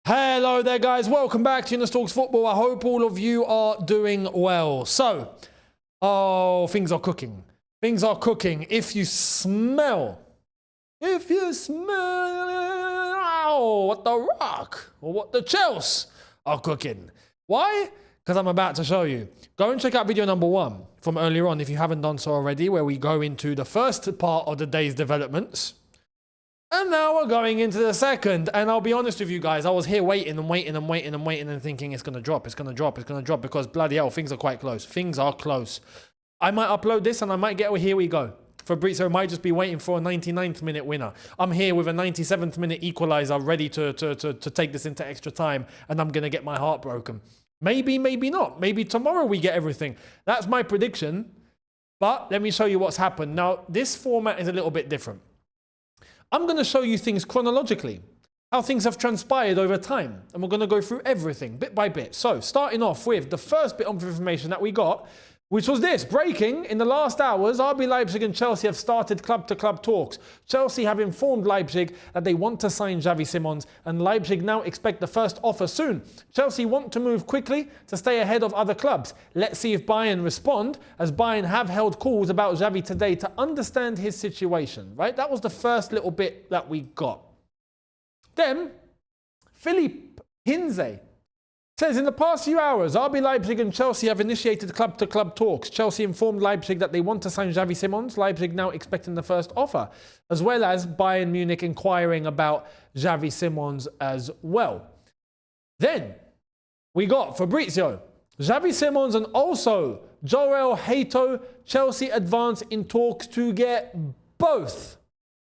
Hello there, guys. Welcome back to Younes Talks Football. I hope all of you are doing well. So, things are cooking. Things are cooking. If you smell what the Rock or what the Chelsea are cooking. Why? Because I'm about to show you. Go and check out video number 1 from earlier on if you haven't done so already, where we go into the first part of the day's developments. And now we're going into the second. And I'll be honest with you guys, I was here waiting and thinking it's going to drop, because bloody hell, things are quite close. Things are close. I might upload this and I might get, here we go. Fabrizio might just be waiting for a 99th minute winner. I'm here with a 97th minute equalizer ready to take this into extra time, and I'm going to get my heart broken. Maybe, maybe not. Maybe tomorrow we get everything. That's my prediction. But let me show you what's happened. Now, this format is a little bit different. I'm going to show you things chronologically, how things have transpired over time. And we're going to go through everything bit by bit. So starting off with the first bit of information that we got, which was this. Breaking, in the last hours, RB Leipzig and Chelsea have started club-to-club talks. Chelsea have informed Leipzig that they want to sign Xavi Simons, and Leipzig now expect the first offer soon. Chelsea want to move quickly to stay ahead of other clubs. Let's see if Bayern respond, as Bayern have held calls about Xavi today to understand his situation. Right? That was the first little bit that we got. Then, Philippe Hinze says, in the past few hours, RB Leipzig and Chelsea have initiated club-to-club talks. Chelsea informed Leipzig that they want to sign Xavi Simons. Leipzig now expecting the first offer, as well as Bayern Munich inquiring about Xavi Simons as well. Then we got Fabrizio. Xavi Simons and also Joel Hato, Chelsea advance in talks to get both.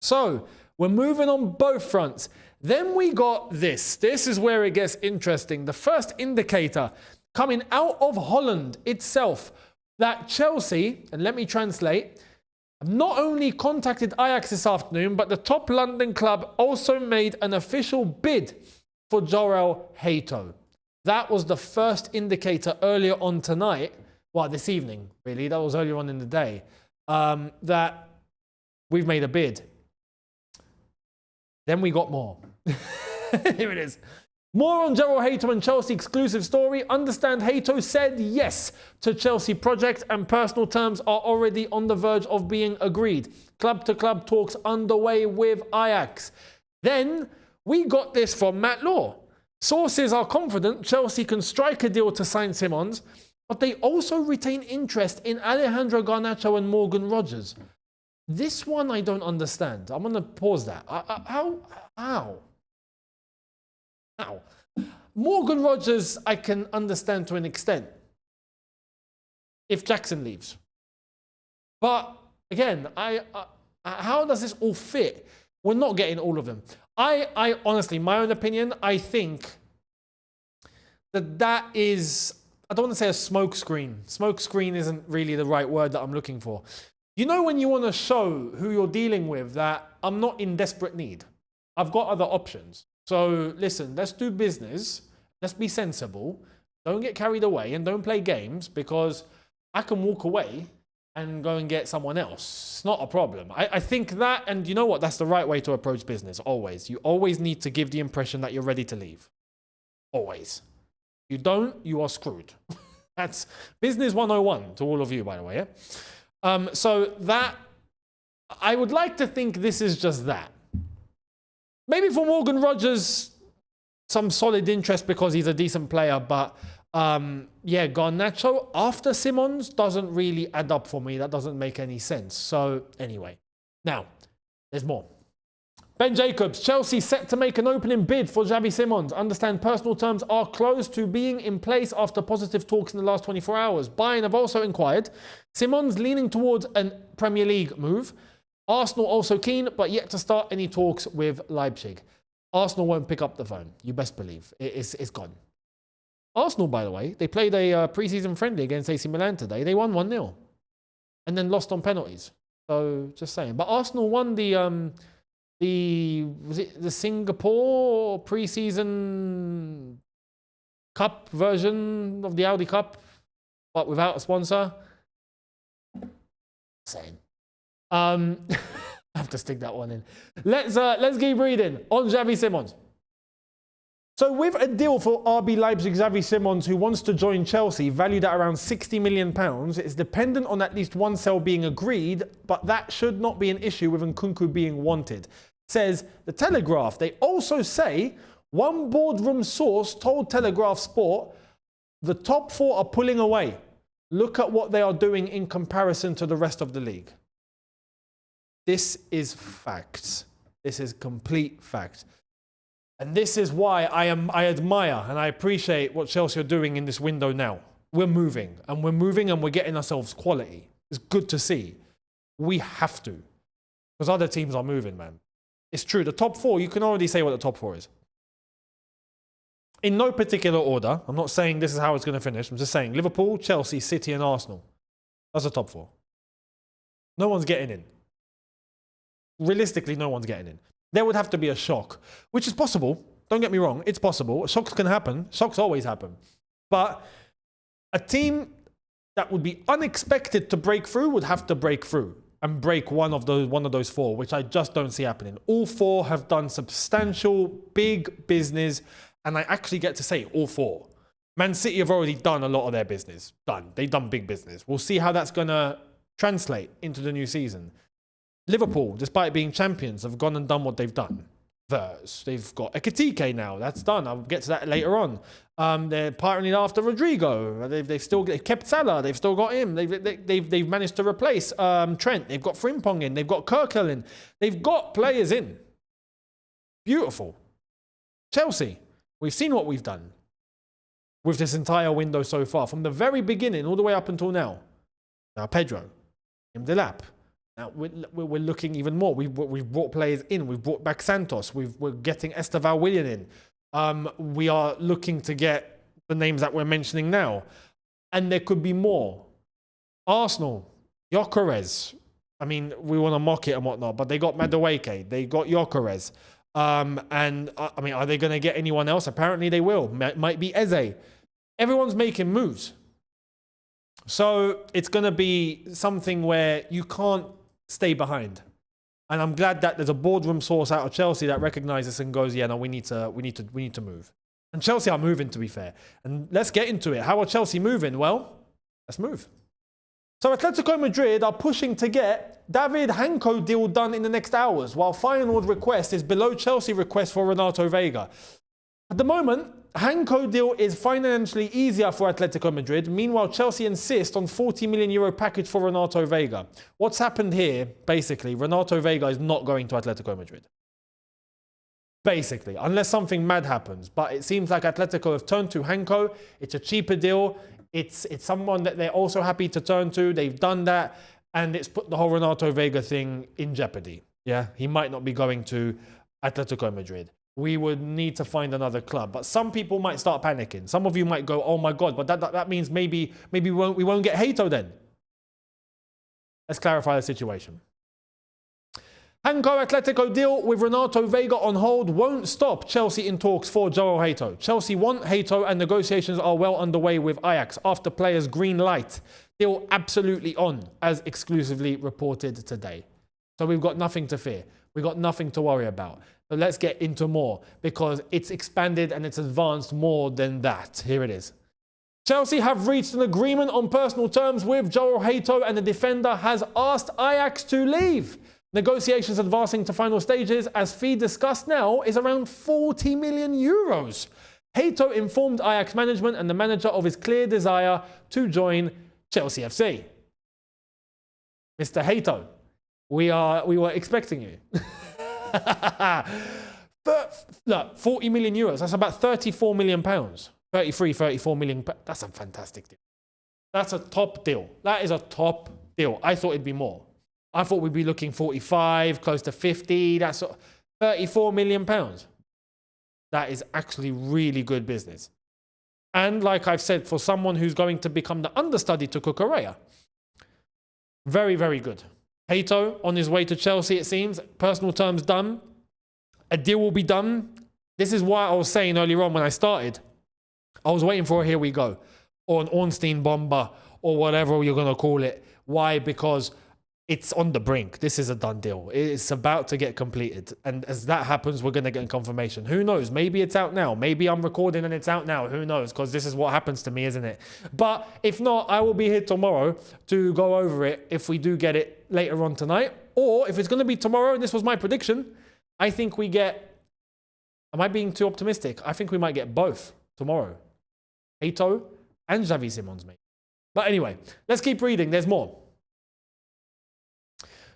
So we're moving on both fronts. Then we got this. This is where it gets interesting. The first indicator coming out of Holland itself that Chelsea, and let me translate, have not only contacted Ajax this afternoon, but the top London club also made an official bid for Joel Hato. That was the first indicator earlier on tonight, well, this evening, really. That was earlier on in the day, that we've made a bid. Then we got more. Here it is. More on Joel Hato and Chelsea exclusive story. Understand Hato said yes to Chelsea project and personal terms are already on the verge of being agreed. Club-to-club talks underway with Ajax. Then we got this from Matt Law. Sources are confident Chelsea can strike a deal to sign Simons, but they also retain interest in Alejandro Garnacho and Morgan Rogers. This one I don't understand. I'm going to pause that. How? Morgan Rogers I can understand to an extent if Jackson leaves. But again, how does this all fit? We're not getting all of them. I honestly, my own opinion, I think that is, I don't want to say a smoke screen. Smoke screen isn't really the right word that I'm looking for. You know when you want to show who you're dealing with that I'm not in desperate need. I've got other options. So listen, let's do business. Let's be sensible. Don't get carried away and don't play games, because I can walk away and go and get someone else. It's not a problem. I think that, and you know what? That's the right way to approach business, always. You always need to give the impression that you're ready to leave. Always. If you don't, you are screwed. That's business 101 to all of you, by the way. Yeah? So that, I would like to think this is just that. Maybe for Morgan Rogers, some solid interest because he's a decent player, but yeah, Garnacho after Simons doesn't really add up for me. That doesn't make any sense. So anyway, now there's more. Ben Jacobs, Chelsea set to make an opening bid for Xavi Simons. Understand personal terms are close to being in place after positive talks in the last 24 hours. Bayern have also inquired. Simons leaning towards a Premier League move. Arsenal also keen, but yet to start any talks with Leipzig. Arsenal won't pick up the phone. You best believe. It's gone. Arsenal, by the way, they played a pre-season friendly against AC Milan today. They won 1-0 and then lost on penalties. So just saying. But Arsenal won was it the Singapore pre-season cup version of the Audi Cup, but without a sponsor? Same. I have to stick that one in. Let's keep reading on Xavi Simons. So with a deal for RB Leipzig Xavi Simons, who wants to join Chelsea, valued at around £60 million, it's dependent on at least one sale being agreed, but that should not be an issue with Nkunku being wanted. Says The Telegraph. They also say one boardroom source told Telegraph Sport the top four are pulling away. Look at what they are doing in comparison to the rest of the league. This is facts. This is complete fact. And this is why I admire and I appreciate what Chelsea are doing in this window now. We're moving and we're getting ourselves quality. It's good to see. We have to. Because other teams are moving, man. It's true. The top four, you can already say what the top four is. In no particular order. I'm not saying this is how it's going to finish. I'm just saying Liverpool, Chelsea, City and Arsenal. That's the top four. No one's getting in. Realistically, no one's getting in. There would have to be a shock, which is possible. Don't get me wrong. It's possible. Shocks can happen. Shocks always happen. But a team that would be unexpected to break through would have to break through and break one of those four, which I just don't see happening. All four have done substantial, big business. And I actually get to say all four. Man City have already done a lot of their business. They've done big business. We'll see how that's going to translate into the new season. Liverpool, despite being champions, have gone and done what they've done. They've got Ekitike now. That's done. I'll get to that later on. They're partnering after Rodrigo. They've kept Salah. They've still got him. They've managed to replace Trent. They've got Frimpong in. They've got Kirkhill in. They've got players in. Beautiful. Chelsea, we've seen what we've done with this entire window so far. From the very beginning all the way up until now. Now Pedro, Delap. Now we're looking even more. We've brought players in. We've brought back Santos. We're getting Esteval Willian in. We are looking to get the names that we're mentioning now. And there could be more. Arsenal, Gyökeres. I mean, we want to mock it and whatnot, but they got Madueke. They got Gyökeres. I mean, are they going to get anyone else? Apparently they will. Might be Eze. Everyone's making moves. So it's going to be something where you can't stay behind. And I'm glad that there's a boardroom source out of Chelsea that recognizes and goes, yeah, no, we need to move. And Chelsea are moving, to be fair. And let's get into it. How are Chelsea moving? Well, let's move. So Atletico Madrid are pushing to get David Hanko deal done in the next hours, while Feyenoord request is below Chelsea request for Renato Vega. At the moment, Hanko deal is financially easier for Atletico Madrid. Meanwhile, Chelsea insist on €40 million package for Renato Vega. What's happened here, basically, Renato Vega is not going to Atletico Madrid. Basically, unless something mad happens. But it seems like Atletico have turned to Hanko. It's a cheaper deal. It's someone that they're also happy to turn to. They've done that. And it's put the whole Renato Vega thing in jeopardy. Yeah, he might not be going to Atletico Madrid. We would need to find another club. But some people might start panicking. Some of you might go, oh my God, but that means maybe we won't get Hato then. Let's clarify the situation. Hanko Atletico deal with Renato Vega on hold won't stop Chelsea in talks for João Hato. Chelsea want Hato and negotiations are well underway with Ajax after players' green light. Deal absolutely on, as exclusively reported today. So we've got nothing to fear. We've got nothing to worry about. But let's get into more because it's expanded and it's advanced more than that. Here it is. Chelsea have reached an agreement on personal terms with João Hato and the defender has asked Ajax to leave. Negotiations advancing to final stages as fee discussed now is around €40 million. Hato informed Ajax management and the manager of his clear desire to join Chelsea FC. Mr. Hato, we were expecting you. But look, €40 million, that's about £34 million. 33, 34 million. That's a fantastic deal. That's a top deal. That is a top deal. I thought it'd be more. I thought we'd be looking 45, close to 50. That's £34 million. That is actually really good business. And like I've said, for someone who's going to become the understudy to Cucurella, very, very good. Hato on his way to Chelsea, it seems. Personal terms done. A deal will be done. This is why I was saying earlier on when I started, I was waiting for a here we go, or an Ornstein bomber, or whatever you're going to call it. Why? Because it's on the brink. This is a done deal. It's about to get completed. And as that happens, we're going to get confirmation. Who knows? Maybe it's out now. Maybe I'm recording and it's out now. Who knows? Because this is what happens to me, isn't it? But if not, I will be here tomorrow to go over it if we do get it later on tonight. Or if it's going to be tomorrow, and this was my prediction, I think we get... Am I being too optimistic? I think we might get both tomorrow. Hato and Xavi Simons, mate. But anyway, let's keep reading. There's more.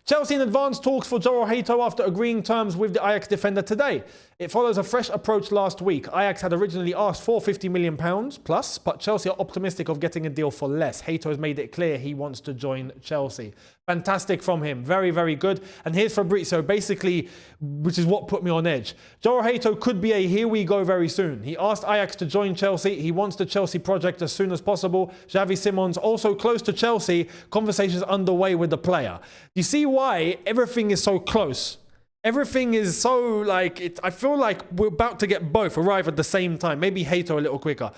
Chelsea in advanced talks for João Hato after agreeing terms with the Ajax defender today. It follows a fresh approach last week. Ajax had originally asked for £50 million plus, but Chelsea are optimistic of getting a deal for less. Hato has made it clear he wants to join Chelsea. Fantastic from him. Very, very good. And here's Fabrizio, basically, which is what put me on edge. João Hato could be a here we go very soon. He asked Ajax to join Chelsea. He wants the Chelsea project as soon as possible. Xavi Simons also close to Chelsea. Conversations underway with the player. You see why everything is so close? Everything is so like, I feel like we're about to get both arrive at the same time. Maybe Hato a little quicker.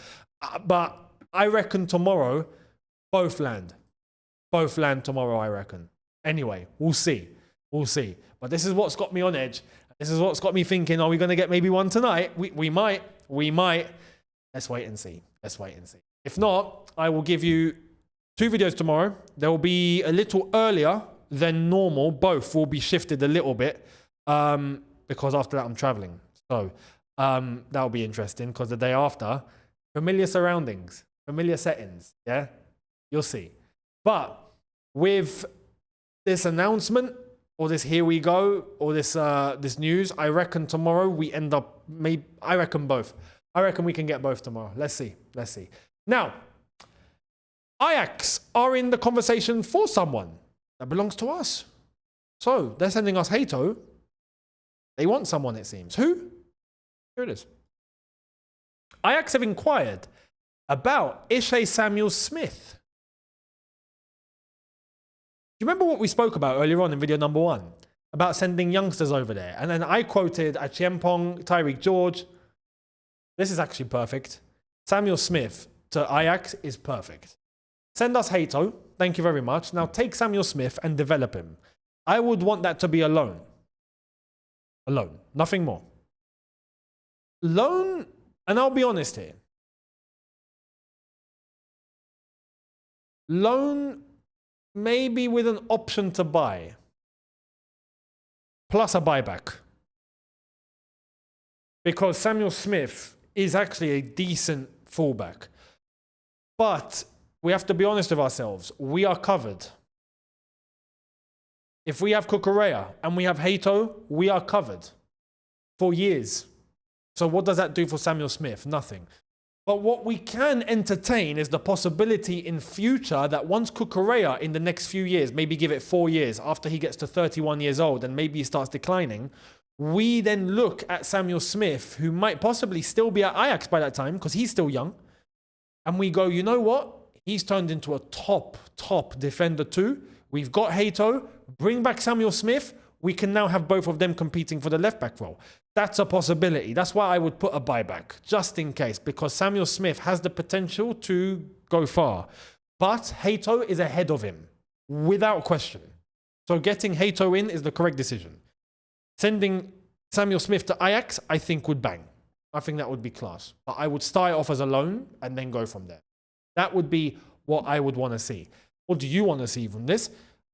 But I reckon tomorrow, both land. Both land tomorrow, I reckon. Anyway, we'll see. We'll see. But this is what's got me on edge. This is what's got me thinking, are we going to get maybe one tonight? We might. We might. Let's wait and see. Let's wait and see. If not, I will give you 2 videos tomorrow. They will be a little earlier than normal. Both will be shifted a little bit. Because after that I'm traveling. So that'll be interesting because the day after, familiar surroundings, familiar settings. Yeah, you'll see. But with this announcement or this here we go or this this news, I reckon tomorrow we end up I reckon both. I reckon we can get both tomorrow. Let's see. Let's see. Now, Ajax are in the conversation for someone that belongs to us. So they're sending us Hato. They want someone, it seems. Who? Here it is. Ajax have inquired about Ishe Samuel-Smith. Do you remember what we spoke about earlier on in video number 1? About sending youngsters over there. And then I quoted Achiempong, Tyreek George. This is actually perfect. Samuel-Smith to Ajax is perfect. Send us Hato. Thank you very much. Now take Samuel-Smith and develop him. I would want that to be a loan. Alone, nothing more. Loan, and I'll be honest here. Loan, maybe with an option to buy, plus a buyback. Because Samuel-Smith is actually a decent fullback. But we have to be honest with ourselves. We are covered. If we have Cucurella and we have Hato, we are covered for years. So what does that do for Samuel-Smith? Nothing. But what we can entertain is the possibility in future that once Cucurella in the next few years, maybe give it 4 years after he gets to 31 years old and maybe he starts declining, we then look at Samuel-Smith, who might possibly still be at Ajax by that time because he's still young. And we go, you know what? He's turned into a top defender too. We've got Hato. Bring back Samuel-Smith. We can now have both of them competing for the left-back role. That's a possibility. That's why I would put a buyback, just in case, because Samuel-Smith has the potential to go far. But Hato is ahead of him, without question. So getting Hato in is the correct decision. Sending Samuel-Smith to Ajax, I think would bang. I think that would be class. But I would start off as a loan and then go from there. That would be what I would want to see. What do you want to see from this?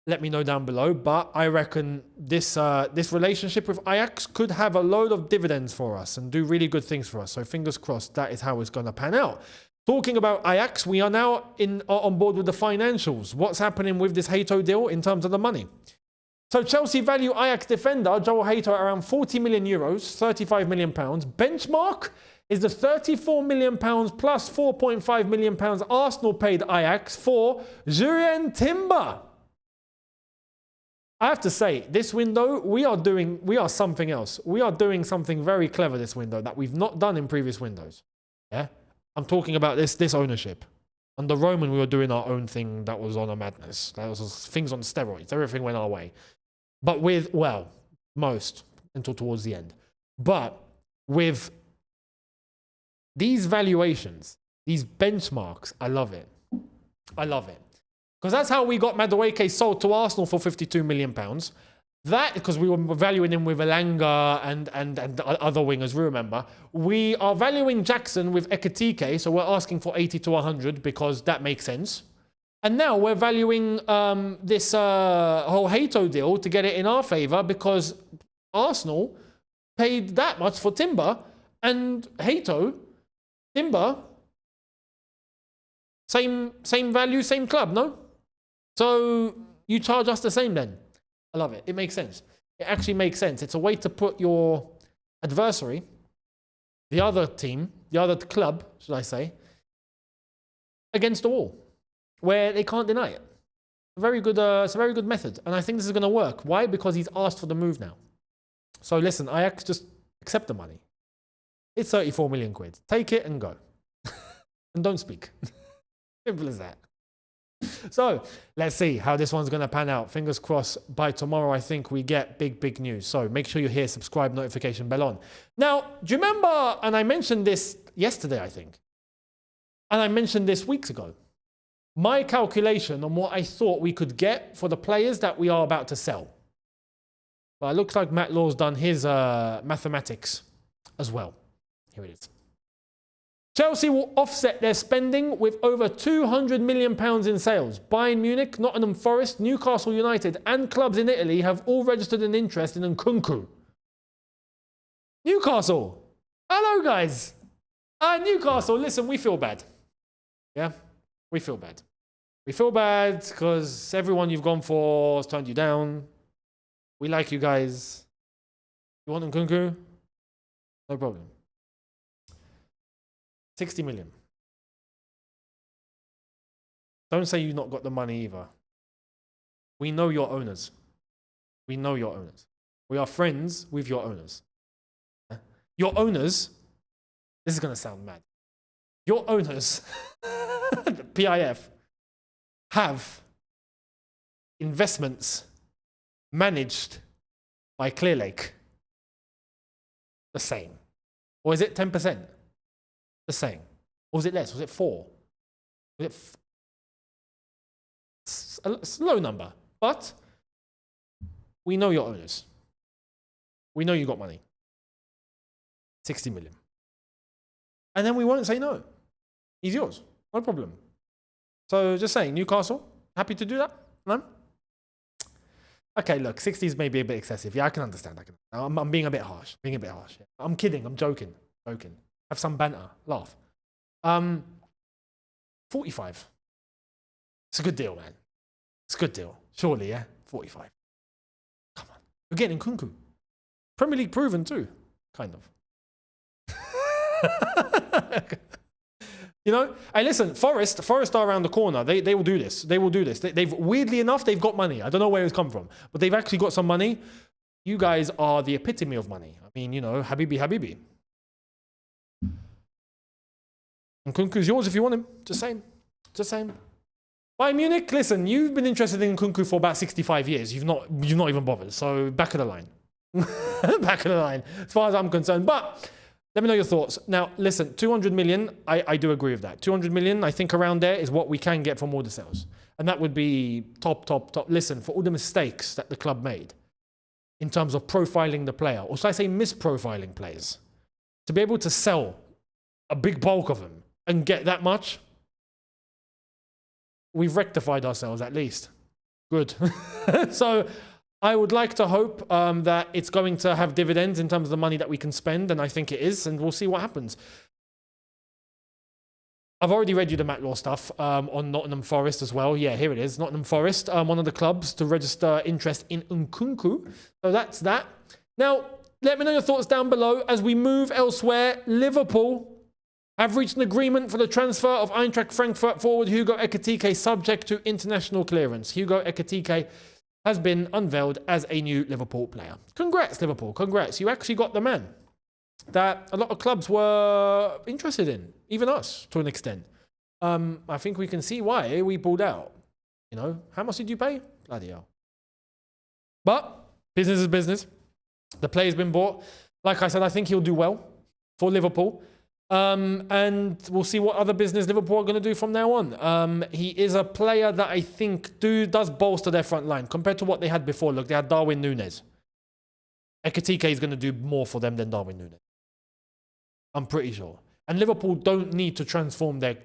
Let me know down below. But I reckon this relationship with Ajax could have a load of dividends for us and do really good things for us. So fingers crossed that is how it's going to pan out. Talking about Ajax, we are now on board with the financials. What's happening with this Hato deal in terms of the money? So Chelsea value Ajax defender João Hato at around 40 million euros, 35 million pounds. Benchmark is the 34 million pounds plus 4.5 million pounds Arsenal paid Ajax for Jurrien Timber. I have to say, this window, we are something else. We are doing something very clever this window that we've not done in previous windows. Yeah? I'm talking about this ownership. Under Roman, we were doing our own thing that was on a madness. That was things on steroids. Everything went our way. But with, well, most until towards the end. But with these valuations, these benchmarks, I love it. I love it. Because that's how we got Madueke sold to Arsenal for £52 million. That, because we were valuing him with Elanga and other wingers, remember. We are valuing Jackson with Ekitike, so we're asking for 80 to 100 because that makes sense. And now we're valuing this whole Hato deal to get it in our favour because Arsenal paid that much for Timber and Hato, Timber, same value, same club, no? So you charge us the same then. I love it. It makes sense. It actually makes sense. It's a way to put your adversary, the other team, the other club, should I say, against the wall, where they can't deny it. It's a very good method, and I think this is going to work. Why? Because he's asked for the move now. So listen, I just accept the money. It's 34 million quid. Take it and go, and don't speak. Simple as that. So let's see how this one's going to pan out. Fingers crossed by tomorrow, I think we get big news. So make sure you're here, subscribe, notification bell on. Now, do you remember, and I mentioned this yesterday, I think, and I mentioned this weeks ago, my calculation on what I thought we could get for the players that we are about to sell. But it looks like Matt Law's done his mathematics as well. Here it is. Chelsea will offset their spending with over £200 million in sales. Bayern Munich, Nottingham Forest, Newcastle United and clubs in Italy have all registered an interest in Nkunku. Newcastle. Hello, guys. Newcastle, listen, we feel bad. Yeah, we feel bad. We feel bad because everyone you've gone for has turned you down. We like you guys. You want Nkunku? No problem. 60 million. Don't say you've not got the money either. We know your owners. We know your owners. We are friends with your owners. Your owners, this is going to sound mad. Your owners, the PIF, have investments managed by Clearlake. The same. Or is it 10%? The same. Or was it less? Was it 4? Was it it's a low number. But we know your owners. We know you got money. 60 million. And then we won't say no. He's yours. No problem. So just saying, Newcastle, happy to do that? No? Okay, look, 60 is maybe a bit excessive. Yeah, I can understand. I'm being a bit harsh. Yeah. I'm kidding. I'm joking. Have some banter. Laugh. 45. It's a good deal, man. It's a good deal. Surely, yeah? 45. Come on. You're getting Nkunku. Premier League proven too. Kind of. You know? Hey, listen, Forest are around the corner. They will do this. They will do this. They've weirdly enough, they've got money. I don't know where it's come from. But they've actually got some money. You guys are the epitome of money. I mean, you know, Habibi. Nkunku's yours if you want him. Just saying. Bayern Munich, listen, you've been interested in Nkunku for about 65 years. You've not even bothered. So back of the line. Back of the line, as far as I'm concerned. But let me know your thoughts. Now, listen, 200 million, I do agree with that. 200 million, I think around there is what we can get from all the sales. And that would be top. Listen, for all the mistakes that the club made in terms of profiling the player, or should I say misprofiling players, to be able to sell a big bulk of them and get that much, we've rectified ourselves at least. Good. So I would like to hope that it's going to have dividends in terms of the money that we can spend, and I think it is, and we'll see what happens. I've already read you the Matt Law stuff on Nottingham Forest as well. Yeah, here it is. Nottingham Forest, one of the clubs to register interest in Nkunku. So that's that. Now, let me know your thoughts down below as we move elsewhere. Liverpool have reached an agreement for the transfer of Eintracht Frankfurt forward Hugo Ekitike subject to international clearance. Hugo Ekitike has been unveiled as a new Liverpool player. Congrats, Liverpool. Congrats. You actually got the man that a lot of clubs were interested in, even us, to an extent. I think we can see why we pulled out. You know, how much did you pay? Bloody hell. But business is business. The player's been bought. Like I said, I think he'll do well for Liverpool. And we'll see what other business Liverpool are going to do from now on. He is a player that I think does bolster their front line compared to what they had before. Look, they had Darwin Núñez. Ekitike is going to do more for them than Darwin Núñez. I'm pretty sure. And Liverpool don't need to transform their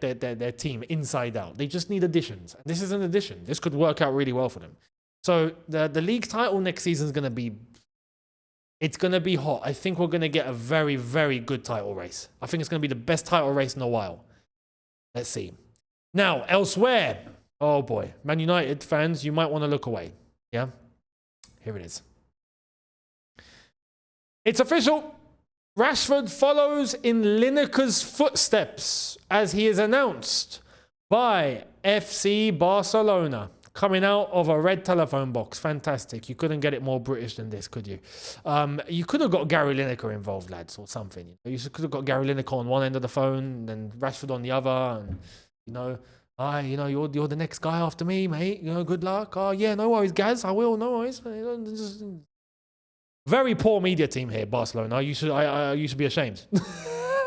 team inside out. They just need additions. And this is an addition. This could work out really well for them. So the league title next season is going to be... It's going to be hot. I think we're going to get a very, very good title race. I think it's going to be the best title race in a while. Let's see. Now, elsewhere. Oh boy. Man United fans, you might want to look away. Yeah? Here it is. It's official. Rashford follows in Lineker's footsteps as he is announced by FC Barcelona. Coming out of a red telephone box. Fantastic. You couldn't get it more British than this, could you? You could have got Gary Lineker involved, lads, or something. You could have got Gary Lineker on one end of the phone and Rashford on the other. And, you're the next guy after me, mate. Good luck. Oh, yeah, no worries, Gaz. I will, no worries. Very poor media team here, Barcelona. You should be ashamed.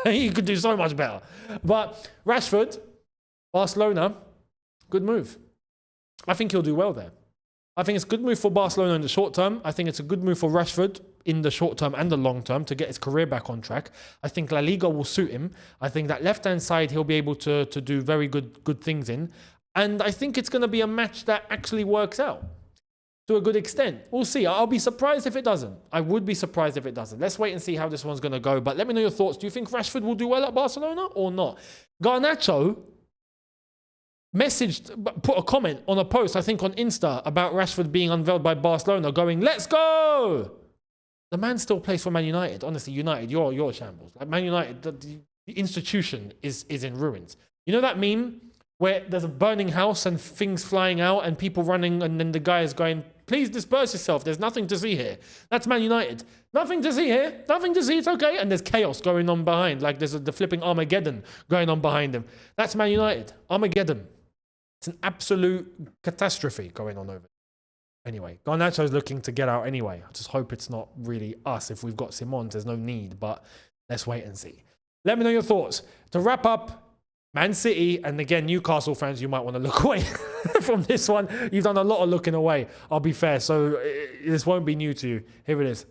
You could do so much better. But Rashford, Barcelona, good move. I think he'll do well there. I think it's a good move for Barcelona in the short term. I think it's a good move for Rashford in the short term and the long term to get his career back on track. I think La Liga will suit him. I think that left-hand side he'll be able to do very good things in. And I think it's going to be a match that actually works out to a good extent. We'll see. I'll be surprised if it doesn't. I would be surprised if it doesn't. Let's wait and see how this one's going to go. But let me know your thoughts. Do you think Rashford will do well at Barcelona or not? Garnacho put a comment on a post, I think on Insta, about Rashford being unveiled by Barcelona, going, let's go! The man still plays for Man United. Honestly, United, you're a shambles. Like Man United, the institution is in ruins. You know that meme where there's a burning house and things flying out and people running and then the guy is going, please disperse yourself. There's nothing to see here. That's Man United. Nothing to see here. Nothing to see. It's okay. And there's chaos going on behind. Like there's the flipping Armageddon going on behind him. That's Man United. Armageddon. It's an absolute catastrophe going on over there. Anyway, Garnacho's looking to get out anyway. I just hope it's not really us. If we've got Simons, there's no need, but let's wait and see. Let me know your thoughts. To wrap up, Man City, and again, Newcastle fans, you might want to look away from this one. You've done a lot of looking away, I'll be fair, so this won't be new to you. Here it is.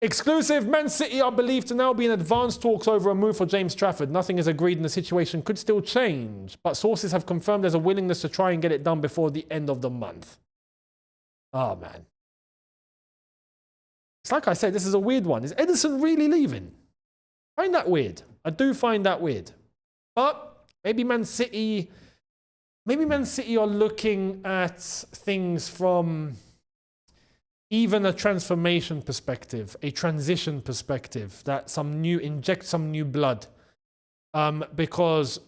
Exclusive, Man City are believed to now be in advanced talks over a move for James Trafford. Nothing is agreed and the situation could still change, but sources have confirmed there's a willingness to try and get it done before the end of the month. Oh, man. It's like I said, this is a weird one. Is Ederson really leaving? I find that weird. I do find that weird. But maybe Man City are looking at things from even a transformation perspective, a transition perspective, that inject some new blood. Because,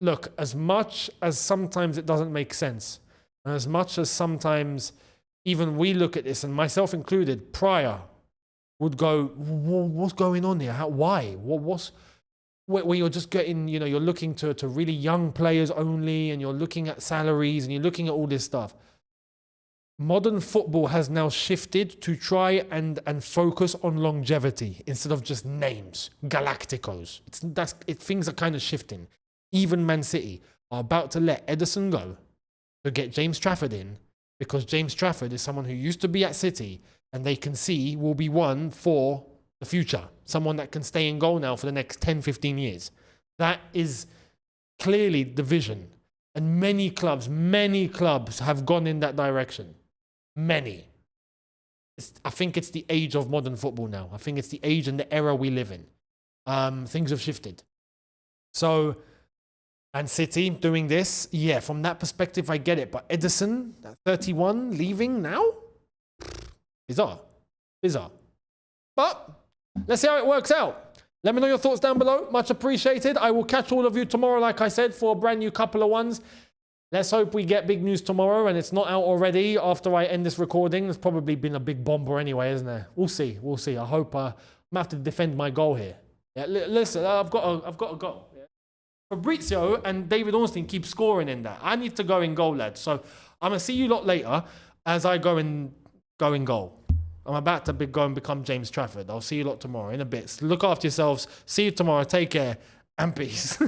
look, as much as sometimes it doesn't make sense, and as much as sometimes even we look at this, and myself included, prior, would go, what's going on here? Why? Where you're just getting, you're looking to really young players only, and you're looking at salaries, and you're looking at all this stuff. Modern football has now shifted to try and focus on longevity instead of just names, Galacticos. Things are kind of shifting. Even Man City are about to let Ederson go to get James Trafford in, because James Trafford is someone who used to be at City and they can see will be one for the future. Someone that can stay in goal now for the next 10, 15 years. That is clearly the vision. And many clubs have gone in that direction. Many. I think it's the age of modern football now. I think it's the age and the era we live in. Things have shifted. So, Man City doing this, yeah, from that perspective, I get it. But Ederson, 31, leaving now? Bizarre. But let's see how it works out. Let me know your thoughts down below. Much appreciated. I will catch all of you tomorrow, like I said, for a brand new couple of ones. Let's hope we get big news tomorrow and it's not out already after I end this recording. There's probably been a big bomber anyway, isn't there? We'll see. I hope I'm going to have to defend my goal here. Yeah, listen, I've got a goal. Yeah. Fabrizio and David Ornstein keep scoring in that. I need to go in goal, lads. So I'm going to see you lot later as I go in goal. I'm about to go and become James Trafford. I'll see you lot tomorrow in a bit. Look after yourselves. See you tomorrow. Take care and peace.